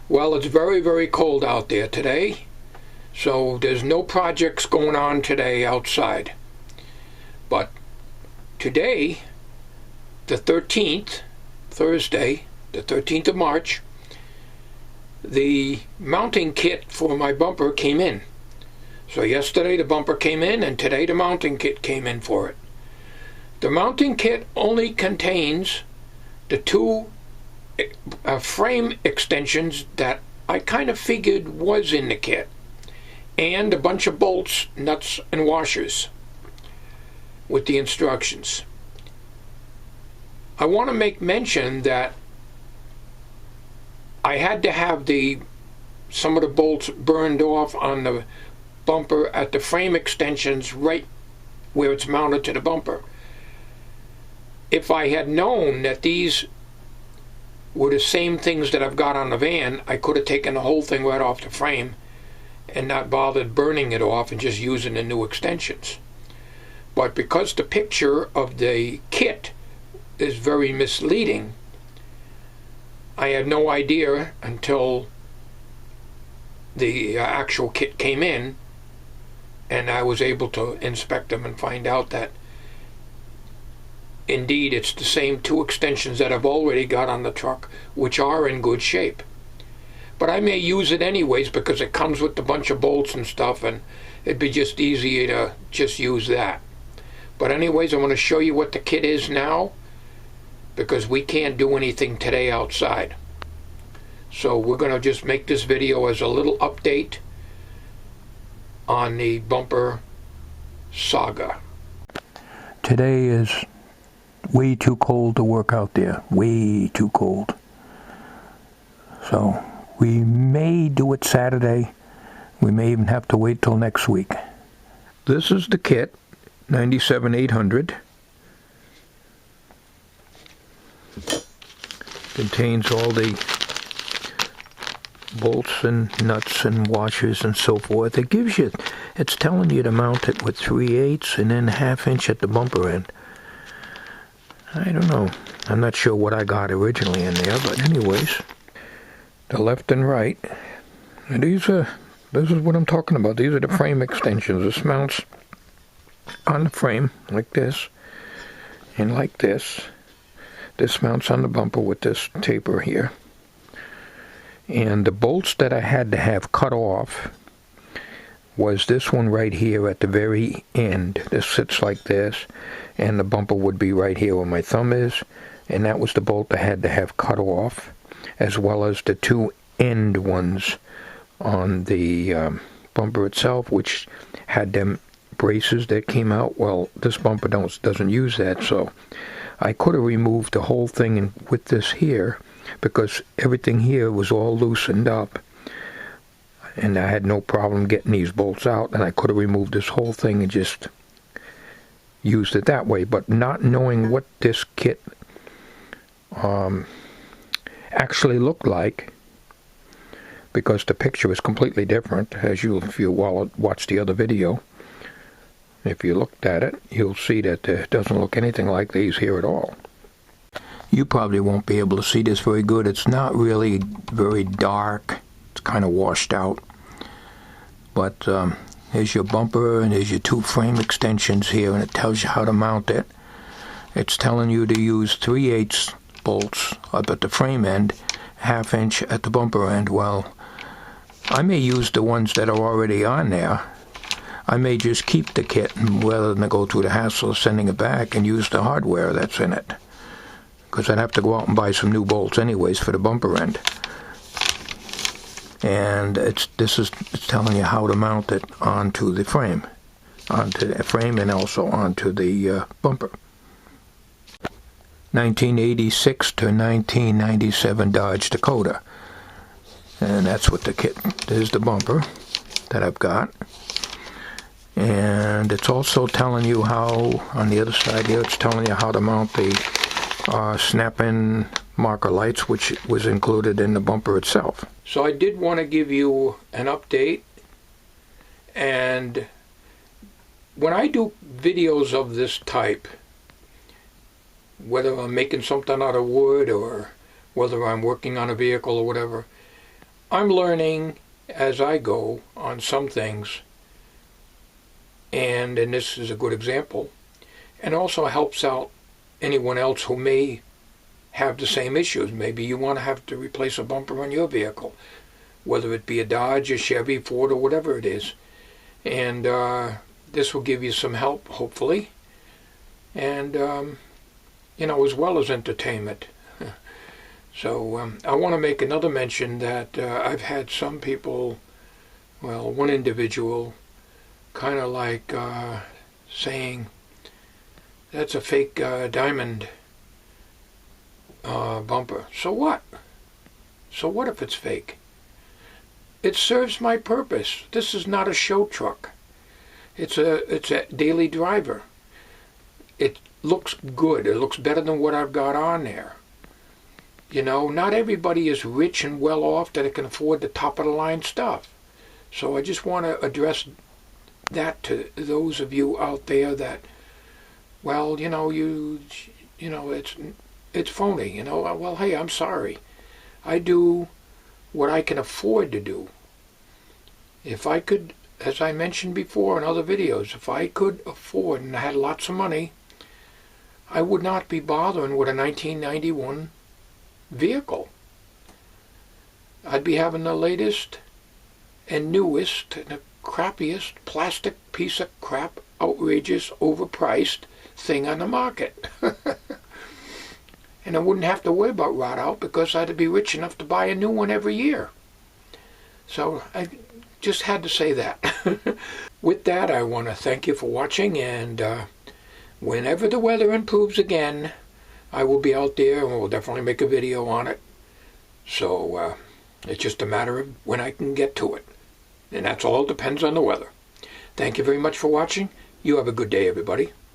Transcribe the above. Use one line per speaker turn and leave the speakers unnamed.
Well, it's very, very cold out there today, so there's no projects going on today outside. But today, the 13th, Thursday, the 13th of March, the mounting kit for my bumper came in. So yesterday the bumper came in, and today the mounting kit came in for it. The mounting kit only contains the two frame extensions that I kind of figured was in the kit, and a bunch of bolts, nuts, and washers with the instructions. I want to make mention that I had to have some of the bolts burned off on the bumper at the frame extensions right where it's mounted to the bumper. If I had known that these were the same things that I've got on the van, I could have taken the whole thing right off the frame and not bothered burning it off and just using the new extensions. But because the picture of the kit is very misleading, I had no idea until the actual kit came in, and I was able to inspect them and find out that indeed it's the same two extensions that I've already got on the truck, which are in good shape. But I may use it anyways because it comes with a bunch of bolts and stuff, and it'd be just easier to just use that. But anyways, I want to show you what the kit is now, because we can't do anything today outside. So we're going to just make this video as a little update on the bumper saga. Today is way too cold to work out there. Way too cold. So we may do it Saturday. We may even have to wait till next week. This is the kit, 97-800. Contains all the bolts and nuts and washers and so forth. It's telling you to mount it with 3/8 and then 1/2 inch at the bumper end. I don't know. I'm not sure what I got originally in there, but anyways, the left and right. And this is what I'm talking about. These are the frame extensions. This mounts on the frame like this and like this. This mounts on the bumper with this taper here. And the bolts that I had to have cut off was this one right here at the very end. This sits like this, and the bumper would be right here where my thumb is, and that was the bolt I had to have cut off, as well as the two end ones on the bumper itself, which had them braces that came out. Well, this bumper doesn't use that, so I could have removed the whole thing with this here, because everything here was all loosened up, and I had no problem getting these bolts out, and I could have removed this whole thing and just used it that way. But not knowing what this kit actually looked like, because the picture is completely different, if you watch the other video. If you looked at it, you'll see that it doesn't look anything like these here at all. You probably won't be able to see this very good. It's not really very dark. It's kind of washed out. But here's your bumper, and here's your two frame extensions here, and it tells you how to mount it. It's telling you to use 3/8 bolts up at the frame end, 1/2 inch at the bumper end. Well, I may use the ones that are already on there. I may just keep the kit rather than go through the hassle of sending it back and use the hardware that's in it, because I'd have to go out and buy some new bolts anyways for the bumper end. And it's telling you how to mount it onto the frame, and also onto the bumper. 1986 to 1997 Dodge Dakota, and that's what the kit is. The bumper that I've got. And it's also telling you how, on the other side here, it's telling you how to mount the snap-in marker lights, which was included in the bumper itself. So I did want to give you an update, and when I do videos of this type, whether I'm making something out of wood or whether I'm working on a vehicle or whatever, I'm learning as I go on some things, and this is a good example, and also helps out anyone else who may have the same issues. Maybe you want to have to replace a bumper on your vehicle, whether it be a Dodge, a Chevy, Ford, or whatever it is. And this will give you some help, hopefully, and as well as entertainment. So I want to make another mention that I've had some people, well, one individual, kind of like saying, that's a fake diamond bumper. So what? So what if it's fake? It serves my purpose. This is not a show truck. It's a daily driver. It looks good. It looks better than what I've got on there. Not everybody is rich and well off that it can afford the top of the line stuff. So I just want to address that to those of you out there that, well, it's phony. Well, hey, I'm sorry. I do what I can afford to do. If I could, as I mentioned before in other videos, if I could afford and I had lots of money, I would not be bothering with a 1991 vehicle. I'd be having the latest and newest and the crappiest plastic piece of crap, outrageous, overpriced thing on the market. And I wouldn't have to worry about rot out because I'd be rich enough to buy a new one every year. So I just had to say that. With that, I want to thank you for watching, and whenever the weather improves again, I will be out there and we'll definitely make a video on it. So it's just a matter of when I can get to it. And that's all depends on the weather. Thank you very much for watching. You have a good day, everybody.